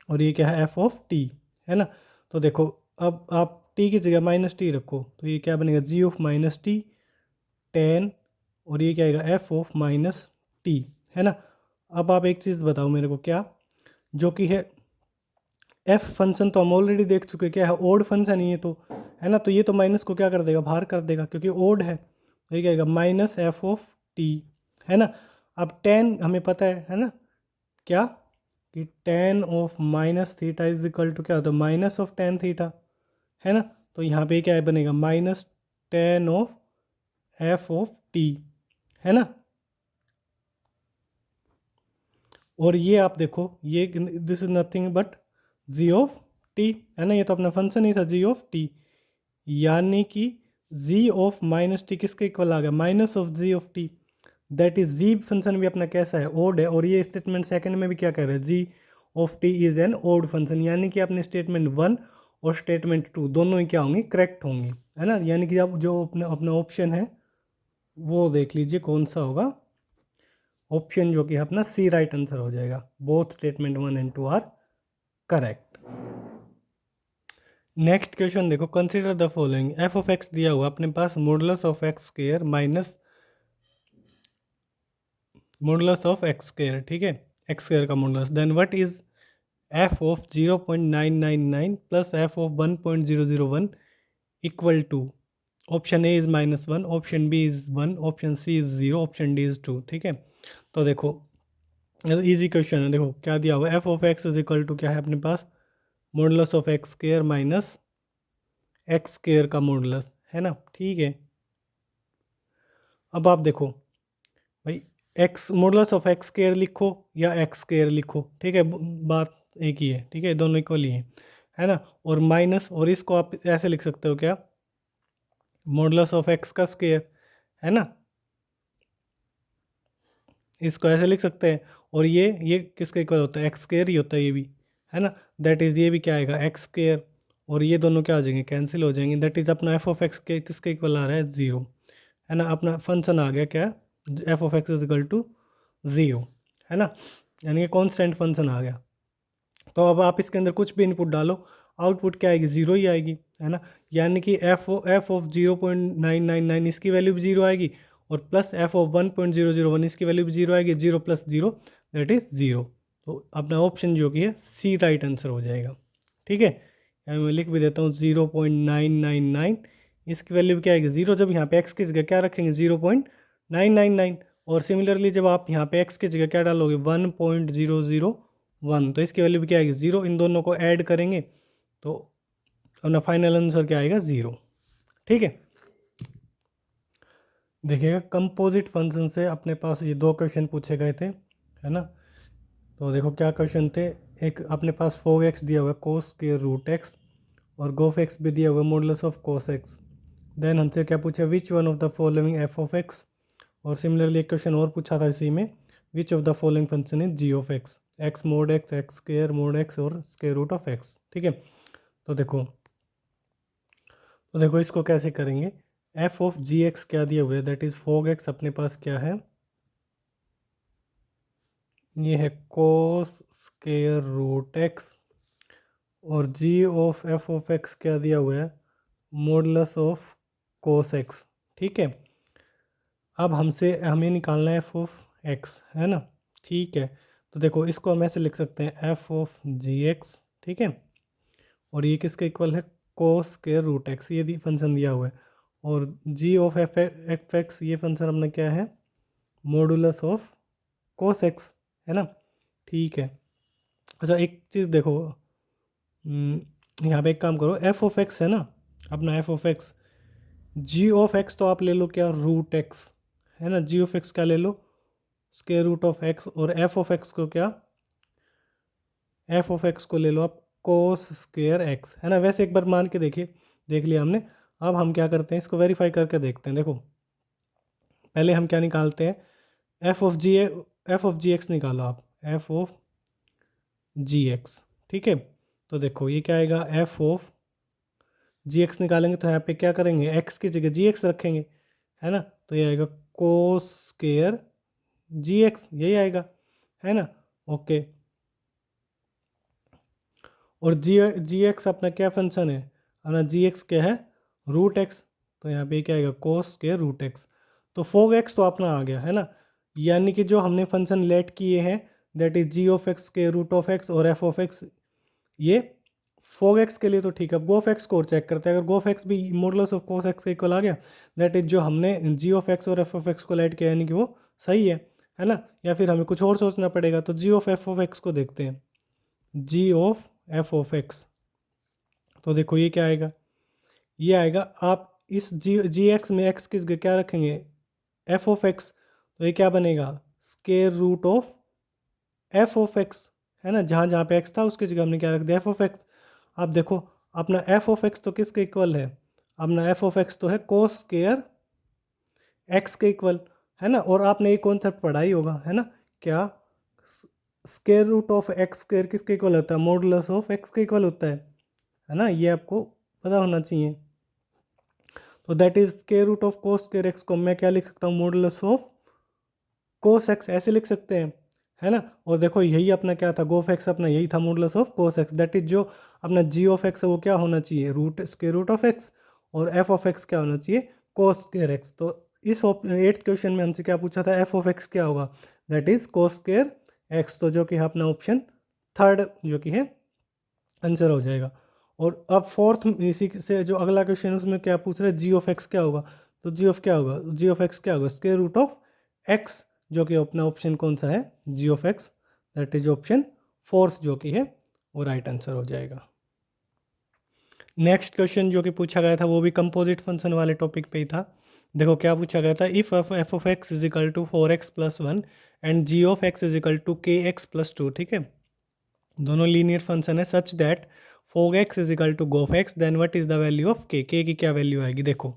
और ये क्या है एफ ऑफ टी, है ना। तो देखो अब आप टी की जगह माइनस टी रखो, तो ये क्या बनेगा, जी ऑफ माइनस टी 10 और ये क्या आएगा एफ ऑफ माइनस टी, है ना। अब आप एक चीज़ बताओ मेरे को, क्या जो कि है एफ फंक्शन तो हम ऑलरेडी देख चुके, क्या है ओड फंक्शन ही है, तो है ना, तो ये तो माइनस को क्या कर देगा, बाहर कर देगा क्योंकि ओड है, तो ये क्या आएगा माइनस एफ ऑफ टी, है ना। अब 10 हमें पता है ना, क्या कि tan of minus theta is equal to क्या होता है, माइनस ऑफ tan थीटा, है ना। तो यहाँ पे क्या बनेगा, minus tan of f of t, है ना। और ये आप देखो, ये this is nothing but g of t, है ना, ये तो अपना फंक्शन ही था जी ऑफ टी, यानी कि जी ऑफ माइनस टी किसके इक्वल आ गया, minus of g of t, that is g function भी अपना कैसा है, ओड है। और ये स्टेटमेंट सेकंड में भी क्या कह रहे हैं, g of t is an odd function, यानी कि अपने स्टेटमेंट 1 और स्टेटमेंट 2 दोनों ही क्या होंगी, करेक्ट होंगी, है ना। यानी कि अब जो अपना अपना ऑप्शन है वो देख लीजिए कौन सा होगा, ऑप्शन जो कि अपना सी राइट आंसर हो जाएगा, both statement 1 and 2 are correct. Next question देखो, consider the following, f of x दिया हुआ अपने पास, modulus of x square minus modulus of x square, ठीक है, एक्स स्क्वायर का modulus, then what is f of 0.999 plus f of 1.001 equal to, option a is -1, option b is 1, option c is 0, option d is 2। ठीक है, तो देखो easy question है, देखो क्या दिया हुआ, f of x is equal to क्या है अपने पास, modulus of x square minus x square का मॉडुलस, है ना। ठीक है, अब आप देखो भाई, x modulus of x square लिखो या एक्स स्क्वायर लिखो, ठीक है, बात एक ही है, ठीक है, दोनों इक्वल ही है ना। और माइनस, और इसको आप ऐसे लिख सकते हो क्या, मॉडुलस ऑफ एक्स का स्क्वायर, है ना, इसको ऐसे लिख सकते हैं। और ये किसका इक्वल होता है, एक्स स्क्वायर ही होता है ये भी, है ना, दैट इज़ ये भी क्या आएगा एक्स स्क्वायर, और ये दोनों क्या हो जाएंगे, कैंसिल हो जाएंगे, दैट इज़ अपना एफ ऑफ एक्स के किसके इक्वल आ रहा है, 0, है ना, अपना फंक्शन आ गया क्या, f of x is equal to 0, है ना, यानी कि कॉन्स्टेंट फंक्शन आ गया। तो अब आप इसके अंदर कुछ भी इनपुट डालो, आउटपुट क्या आएगी, 0 ही आएगी, है ना, यानी कि एफ ऑफ 0.999 इसकी वैल्यू भी 0 आएगी, और प्लस एफ ऑफ 1.001 इसकी वैल्यू भी 0 आएगी, 0 प्लस 0 दैट इज़ 0। तो अपना ऑप्शन जो कि है सी राइट आंसर हो जाएगा। ठीक है, यहाँ मैं लिख भी देता हूँ 0.999 इसकी वैल्यू क्या आएगी 0, जब यहाँ पे एक्स की जगह क्या रखेंगे 0.999, और सिमिलरली जब आप यहाँ पे एक्स की जगह क्या डालोगे 1.001, तो इसकी वैल्यू भी क्या आएगी 0, इन दोनों को ऐड करेंगे तो अपना फाइनल आंसर क्या आएगा 0। ठीक है, देखिएगा कंपोजिट फंक्शन से अपने पास ये 2 क्वेश्चन पूछे गए थे, है ना। तो देखो क्या क्वेश्चन थे, एक अपने पास फोग एक्स दिया हुआ है कोस के रूट एक्स, और गोफ एक्स भी दिया हुआ है modulus of cos x. Then हमसे क्या पूछा, which one of the following f of x, और सिमिलरली एक क्वेश्चन और पूछा था इसी में, which of the following function is g of x, x mod x, x square mod x और स्क्वायर रूट ऑफ एक्स। ठीक है, तो देखो इसको कैसे करेंगे, एफ ऑफ जी एक्स क्या दिया हुआ है, दैट इज फोग एक्स अपने पास क्या है, ये है कोस स्क्वायर रूट एक्स, और g of f of x क्या दिया हुआ है, मॉडुलस ऑफ कोस एक्स। ठीक है, अब हमें निकालना है एफ ऑफ एक्स, है ना। ठीक है, तो देखो इसको हम ऐसे लिख सकते हैं एफ ऑफ जी एक्स, ठीक है, और ये किसके इक्वल है, कोस स्क्वायर रूट एक्स, ये फंक्शन दिया हुआ है, और जी ऑफ एफ एक्स ये फंक्शन अपना क्या है, मॉडुलस ऑफ कोस एक्स, है ना। ठीक है, अच्छा एक चीज़ देखो, यहाँ पे एक काम करो, एफ ऑफ एक्स है ना, अपना f of x, g of x तो आप ले लो क्या, रूट एक्स, है ना, जी ऑफ एक्स क्या ले लो, स्क्वायर रूट ऑफ एक्स, और एफ ऑफ एक्स को क्या, एफ ऑफ एक्स को ले लो आप कोस स्क्वायर एक्स, है ना। वैसे एक बार मान के देखिए, देख लिया हमने, अब हम क्या करते हैं इसको वेरीफाई करके देखते हैं। देखो पहले हम क्या निकालते हैं, एफ ऑफ जी एक्स निकालो आप, एफ ऑफ जी एक्स। ठीक है, तो देखो ये क्या आएगा, एफ ऑफ जी एक्स निकालेंगे तो यहाँ पे क्या करेंगे, एक्स की जगह जी एक्स रखेंगे, है ना, तो ये आएगा कोस स्क्वायर जी एक्स, यही आएगा, है ना। ओके, और जी एक्स अपना क्या फंक्शन है, अपना जी एक्स क्या है, रूट एक्स, तो यहाँ पे क्या आएगा कोस के रूट एक्स। तो फोग एक्स तो अपना आ गया, है ना, यानी कि जो हमने फंक्शन लेट किए हैं that is g of x के रूट ऑफ एक्स और एफ ऑफ एक्स, ये फोग एक्स के लिए तो ठीक है। अब गोफ एक्स को और चेक करते हैं, अगर गोफ एक्स भी मॉडुलस ऑफ कोस एक्स के इक्वल आ गया, दैट इज जो हमने जी ऑफ एक्स और एफ ऑफ एक्स को लेट किया यानी कि वो सही है ना, या फिर हमें कुछ और सोचना पड़ेगा। तो जी ऑफ एफ ऑफ एक्स को देखते हैं, g of f of x, तो देखो ये क्या आएगा, ये आएगा, आप इस जी एक्स में एक्स की जगह क्या रखेंगे, एफ ऑफ एक्स, तो ये क्या बनेगा, square root of f of x, है ना, जहाँ जहाँ पे एक्स था उसकी जगह हमने क्या रख दिया, एफ ऑफ एक्स। आप देखो अपना एफ ऑफ एक्स तो किसके इक्वल है, अपना एफ ऑफ एक्स तो है कोस स्क्वायर एक्स के इक्वल, है ना। और आपने ये कॉन्सेप्ट पढ़ा ही होगा, है ना, क्या square root of x square किसके इक्वल होता है, मॉडुलस ऑफ एक्स के इक्वल होता है ना, ये आपको पता होना चाहिए। तो that is square root of cos square x को मैं क्या लिख सकता हूँ, मॉडुलस ऑफ कोस एक्स, ऐसे लिख सकते हैं, है ना। और देखो यही अपना क्या था, गोफ एक्स अपना यही था modulus of cos x, that is जो अपना जी ऑफ एक्स है वो क्या होना चाहिए, root square root of x, और एफ ऑफ एक्स क्या होना चाहिए, कोस स्क्वायर एक्स। तो इस 8th क्वेश्चन में हमसे क्या पूछा था, एफ ऑफ एक्स क्या होगा, that is cos square x, तो जो कि है अपना ऑप्शन 3rd जो कि है आंसर हो जाएगा। और अब 4th इसी से जो अगला क्वेश्चन है उसमें क्या पूछ रहा है, जी ऑफ एक्स क्या होगा, तो जी ऑफ क्या होगा, जी ऑफ एक्स क्या होगा, स्क्वायर रूट ऑफ एक्स, जो कि अपना ऑप्शन कौन सा है, g of x, that is option 4th जो कि है वो राइट आंसर हो जाएगा। नेक्स्ट क्वेश्चन जो कि पूछा गया था वो भी कंपोजिट फंक्शन वाले टॉपिक पे ही था। देखो क्या पूछा गया था, if f of x is equal to 4x + 1 and g of x is equal to kx + 2, ठीक है, दोनों लीनियर फंक्शन है such that f o g x is equal to गोफ x, then what is the value of k की क्या value आएगी। देखो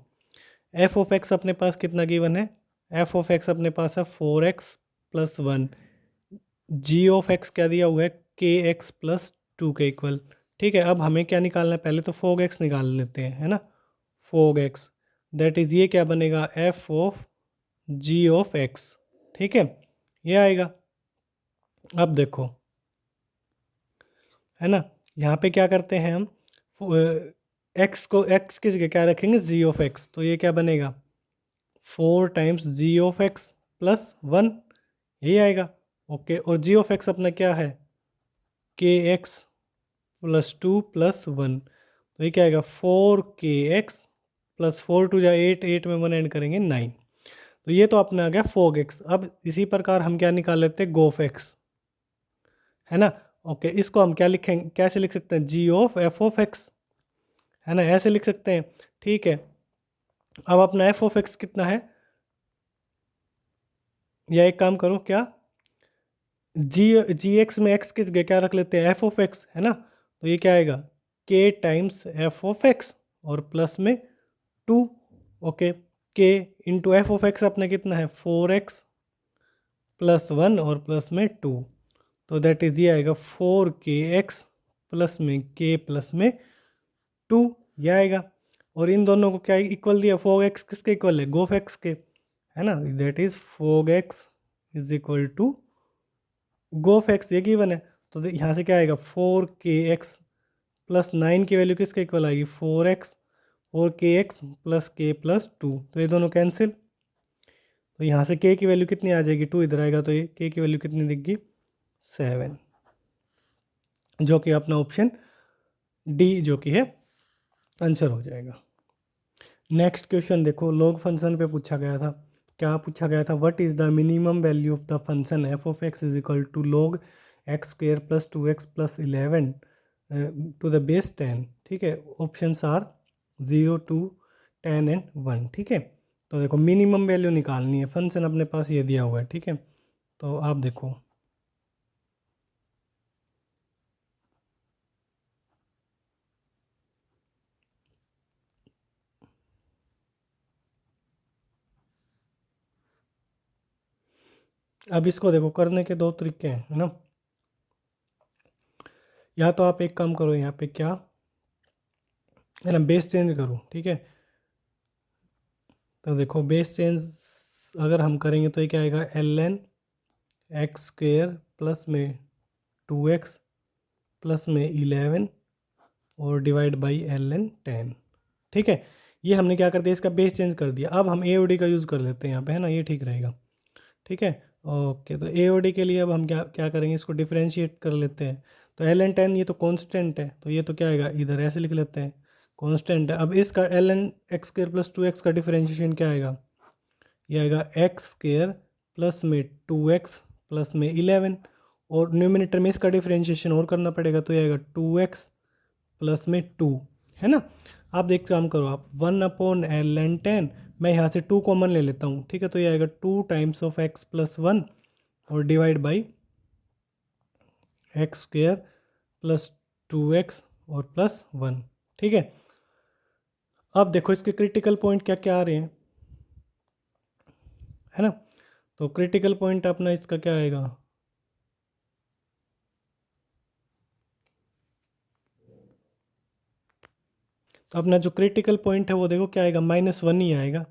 f of x अपने पास कितना गिवन है, एफ ऑफ एक्स अपने पास है 4x + 1, जी ऑफ एक्स क्या दिया हुआ है, kx + 2 के इक्वल। ठीक है, अब हमें क्या निकालना है, पहले तो फोग एक्स निकाल लेते हैं, है ना, फोग एक्स, दैट इज़ ये क्या बनेगा, f of g of x. ठीक है, ये आएगा। अब देखो, है ना, यहाँ पे क्या करते हैं हम, एक्स को एक्स की जगह क्या रखेंगे, जी ऑफ एक्स। तो ये क्या बनेगा, 4 times g of x plus 1, यही आएगा। ओके, और जी ऑफ एक्स अपना क्या है, के एक्स प्लस 2 प्लस 1। तो ये क्या आएगा, 4 kx प्लस 4 × 8, 8 में 1 ऐड करेंगे 9। तो ये तो अपना आ गया फोग एक्स। अब इसी प्रकार हम क्या निकाल लेते हैं, गोफ एक्स, है ना। ओके, इसको हम क्या लिखेंगे, कैसे लिख सकते हैं, g of f of x, है ना, ऐसे लिख सकते हैं। ठीक है, अब अपना एफ ऑफ एक्स कितना है, या एक काम करो, क्या जी एक्स में एक्स की जगह क्या रख लेते हैं, एफ ऑफ एक्स, है ना। तो ये क्या आएगा, के टाइम्स एफ ऑफ एक्स और प्लस में 2। ओके, के इंटू एफ ऑफ एक्स अपना कितना है, 4x प्लस 1 और प्लस में 2। तो दैट इज ये आएगा 4kx प्लस में k प्लस में 2, ये आएगा। और इन दोनों को क्या इक्वल दिया, फोग एक्स किसके इक्वल है, गोफ एक्स के, है ना। That is fog x is equal to गोफ एक्स, ये गिवन है। तो यहाँ से क्या आएगा, 4kx प्लस 9 की वैल्यू किसके इक्वल आएगी, 4x, 4kx plus k plus 2। तो ये दोनों कैंसिल, तो यहाँ से k की वैल्यू कितनी आ जाएगी, 2 इधर आएगा, तो ये k की वैल्यू कितनी दिखेगी, 7, जो कि अपना ऑप्शन डी जो कि है आंसर हो जाएगा। नेक्स्ट क्वेश्चन देखो, लॉग फंक्शन पे पूछा गया था। क्या पूछा गया था, what is the minimum value of the function f of x is equal to log x square plus 2x plus 11 to the base 10। ठीक है, ऑप्शंस आर 0, 2, 10 एंड 1। ठीक है, तो देखो मिनिमम वैल्यू निकालनी है, फंक्शन अपने पास ये दिया हुआ है। ठीक है, तो आप देखो, अब इसको देखो करने के दो तरीके हैं, है ना। या तो आप एक काम करो, यहाँ पे क्या है ना, बेस चेंज करो। ठीक है, तो देखो बेस चेंज अगर हम करेंगे तो ये क्या आएगा, ln एक्स स्क्वेयर प्लस में 2x प्लस में 11 और डिवाइड बाई ln 10। ठीक है, ये हमने क्या कर दिया, इसका बेस चेंज कर दिया। अब हम ए ओ डी का यूज़ कर लेते हैं यहाँ पे, है ना, ये ठीक रहेगा। ठीक है, ओके, तो ए ओ डी के लिए अब हम क्या क्या करेंगे, इसको डिफ्रेंशिएट कर लेते हैं। तो ln 10 ये तो कांस्टेंट है, तो ये तो क्या आएगा, इधर ऐसे लिख लेते हैं, कांस्टेंट है। अब इसका ln x square plus 2x का डिफ्रेंशिएशन क्या आएगा, ये आएगा एक्स स्क्वेयर प्लस में 2x प्लस में 11, और न्यूमिनेटर में इसका डिफ्रेंशिएशन और करना पड़ेगा, तो ये आएगा 2x प्लस में 2, है ना। आप देख काम करो, आप 1/ln 10, मैं यहाँ से 2 कॉमन ले लेता हूँ। ठीक है, तो ये आएगा 2 टाइम्स ऑफ x प्लस 1 और divide by x square plus 2x और प्लस 1। ठीक है, अब देखो इसके क्रिटिकल पॉइंट क्या क्या आ रहे हैं, है ना। तो क्रिटिकल पॉइंट अपना इसका क्या आएगा, तो अपना जो क्रिटिकल पॉइंट है वो देखो क्या आएगा, -1 ही आएगा,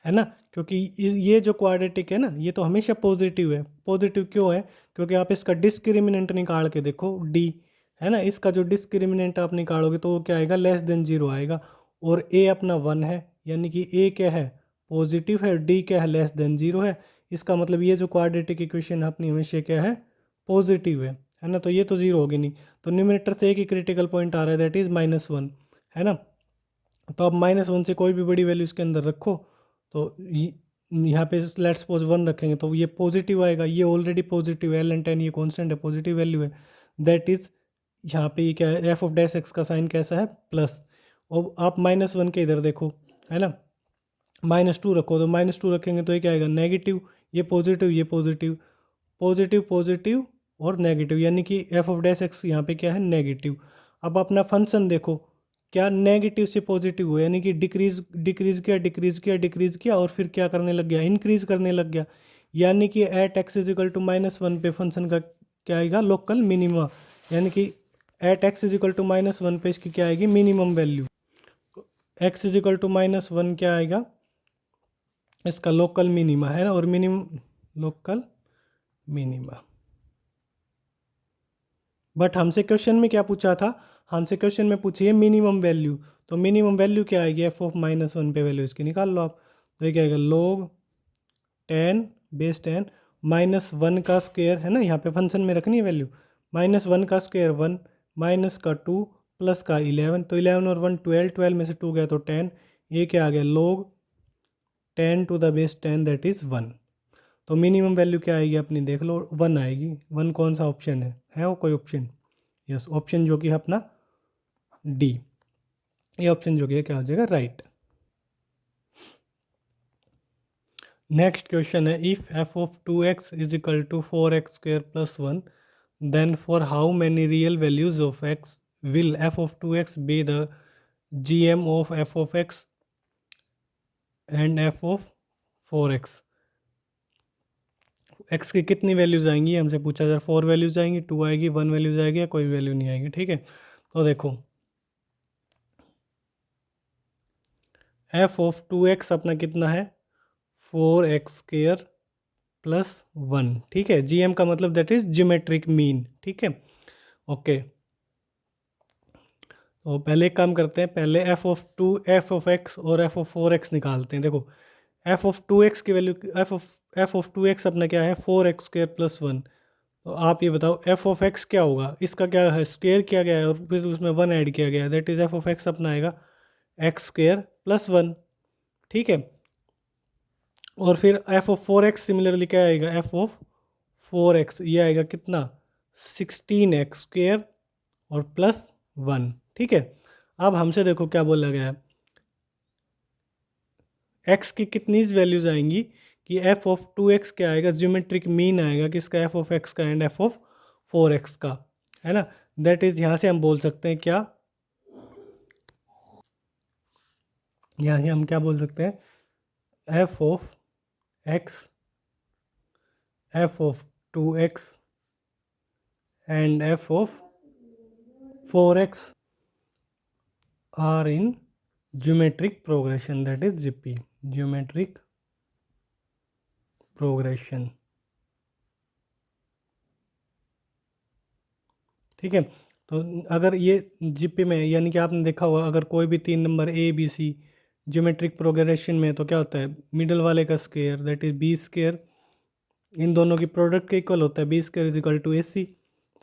है ना। क्योंकि ये जो क्वाड्रेटिक है ना, ये तो हमेशा पॉजिटिव है। पॉजिटिव क्यों है, क्योंकि आप इसका डिस्क्रिमिनेंट निकाल के देखो डी, है ना, इसका जो डिस्क्रिमिनेंट आप निकालोगे तो वो क्या आएगा, <0 आएगा। और ए अपना 1 है, यानी कि ए क्या है, पॉजिटिव है, डी क्या है, <0 है। इसका मतलब ये जो क्वाड्रेटिक इक्वेशन अपनी हमेशा क्या है, पॉजिटिव है ना। तो ये तो 0 होगी नहीं, तो न्यूमरेटर से एक ही क्रिटिकल पॉइंट आ रहा है, दैट इज़ -1, है ना। तो अब -1 से कोई भी बड़ी वैल्यू इसके अंदर रखो, तो यहाँ पे लेट सपोज 1 रखेंगे तो ये पॉजिटिव आएगा, ये ऑलरेडी पॉजिटिव है, ln 10 ये कांस्टेंट है, पॉजिटिव वैल्यू है। दैट इज़ यहाँ पे ये क्या है, एफ ऑफ डैश एक्स का साइन कैसा है, प्लस। और आप -1 के इधर देखो, है ना, -2 रखो, तो -2 रखेंगे तो ये क्या आएगा, नेगेटिव, ये पॉजिटिव, ये पॉजिटिव, पॉजिटिव पॉजिटिव और नेगेटिव, यानी कि एफ ऑफ डैश एक्स यहाँ पे क्या है, नेगेटिव। अब अपना फंक्शन देखो, क्या नेगेटिव से पॉजिटिव हो, यानी कि डिक्रीज डिक्रीज किया, डिक्रीज किया, डिक्रीज किया, और फिर क्या करने लग गया, इंक्रीज करने लग गया। यानी कि at x is equal to -1 पे फंक्शन का क्या आएगा, लोकल मिनिमा, यानी कि at x is equal to -1 पे इसकी क्या आएगी, minimum value, x is equal to -1 क्या आएगा, इसका लोकल मिनिमा है ना, और लोकल मिनिमा। बट हमसे क्वेश्चन में क्या पूछा था, हमसे क्वेश्चन में पूछी है मिनिमम वैल्यू, तो मिनिमम वैल्यू क्या आएगी, एफ ऑफ -1 पे वैल्यू इसकी निकाल लो आप। तो ये क्या आएगा, log 10 बेस 10 -1 का स्क्वायर है ना, यहाँ पे फंक्शन में रखनी है वैल्यू, -1 का स्क्वायर 1, माइनस का 2, प्लस का 11, तो 11 और 1 12, 12 में से 2 गया तो 10, ये क्या आ गया log 10 to the base 10 that is 1। तो मिनिमम वैल्यू क्या आएगी अपनी, देख लो 1 आएगी। 1 कौन सा ऑप्शन है वो कोई ऑप्शन, यस ऑप्शन जो कि है अपना डी, ये ऑप्शन जो कि है क्या हो जाएगा, राइट। नेक्स्ट क्वेश्चन है, if f of 2x is equal to 4x square plus 1 then for how many real values of x will f of 2x be the gm of f of x and f of 4x। x की कितनी values आएंगी हमसे पूछा जा, 4 values आएंगी, 2 आएगी, 1 values आएगी, या कोई वैल्यू नहीं आएगी, ठीक है। तो देखो एफ ऑफ 2x अपना कितना है, 4x स्क्वायर प्लस 1, ठीक है। जी एम का मतलब दैट इज ज्योमेट्रिक मीन, ठीक है, ओके। तो पहले एक काम करते हैं, पहले एफ ऑफ एक्स और एफ ऑफ 4x निकालते हैं। देखो एफ ऑफ 2x की वैल्यू, एफ ऑफ 2x अपना क्या है, 4x स्क्वायर प्लस 1। तो आप ये बताओ एफ ऑफ एक्स क्या होगा, इसका क्या है, स्क्वायर किया गया है और फिर उसमें 1 ऐड किया गया है, that is f of x अपना आएगा एक्स स्क्वायर प्लस 1, ठीक है। और फिर एफ ऑफ 4x सिमिलरली क्या आएगा, एफ ऑफ 4x ये आएगा कितना, 16x स्क्वायर और प्लस 1, ठीक है। अब हमसे देखो क्या बोला गया है, x की कितनी वैल्यूज आएंगी कि एफ ऑफ 2x क्या आएगा, ज्योमेट्रिक मीन आएगा किसका, एफ ऑफ x का एंड एफ ऑफ 4x का, है ना। दैट इज यहाँ से हम बोल सकते हैं क्या, यहाँ से हम क्या बोल सकते हैं, f of x, f of 2x and f of 4x are in geometric progression, that is GP, geometric progression, ठीक है। तो अगर ये जीपी में, यानी कि आपने देखा होगा अगर कोई भी 3 number a b c geometric progression में, तो क्या होता है, मिडल वाले का square that is b square, इन दोनों की प्रोडक्ट के इक्वल होता है, b square is equal to a c.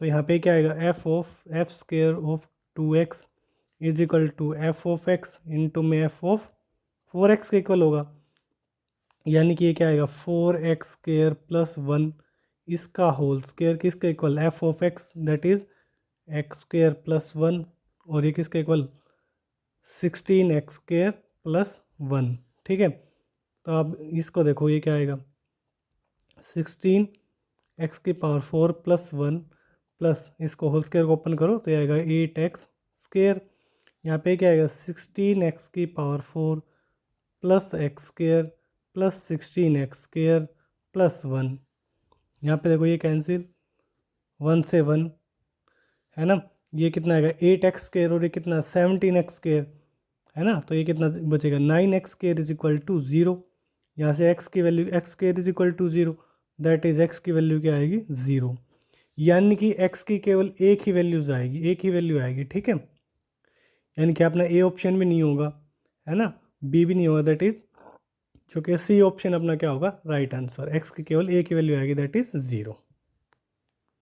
तो यहाँ पे क्या आएगा, f of f square of 2x is equal to f of x into में एफ ऑफ 4x के इक्वल होगा, यानी कि ये क्या आएगा 4x स्क्वायर प्लस 1, इसका होल स्क्वायर किसके equal, F of x that is x square plus 1, और ये किसके इक्वल 16x स्क्वायर प्लस 1, ठीक है। तो अब इसको देखो ये क्या आएगा, 16x की पावर 4 प्लस 1 प्लस इसको होल स्क्वायर को ओपन करो तो ये आएगा 8x स्क्वायर, यहाँ पे क्या आएगा 16x की power 4 plus x square plus 16x square plus 1, यहाँ पे देखो ये कैंसिल 1 से 1, है ना। ये कितना आएगा 8x स्क्वायर और ये कितना 17x स्क्वायर, है ना। तो ये कितना बचेगा 9x square is equal to 0, यहाँ से x की value x square is equal to 0, that is x की वैल्यू क्या आएगी 0, यानी कि x की केवल एक ही वैल्यूज आएगी, एक ही वैल्यू आएगी, ठीक है। यानी कि अपना ए ऑप्शन भी नहीं होगा, है ना, बी भी नहीं होगा, दैट इज जो कि सी ऑप्शन अपना क्या होगा राइट आंसर, x की केवल एक ही वैल्यू आएगी दैट इज 0।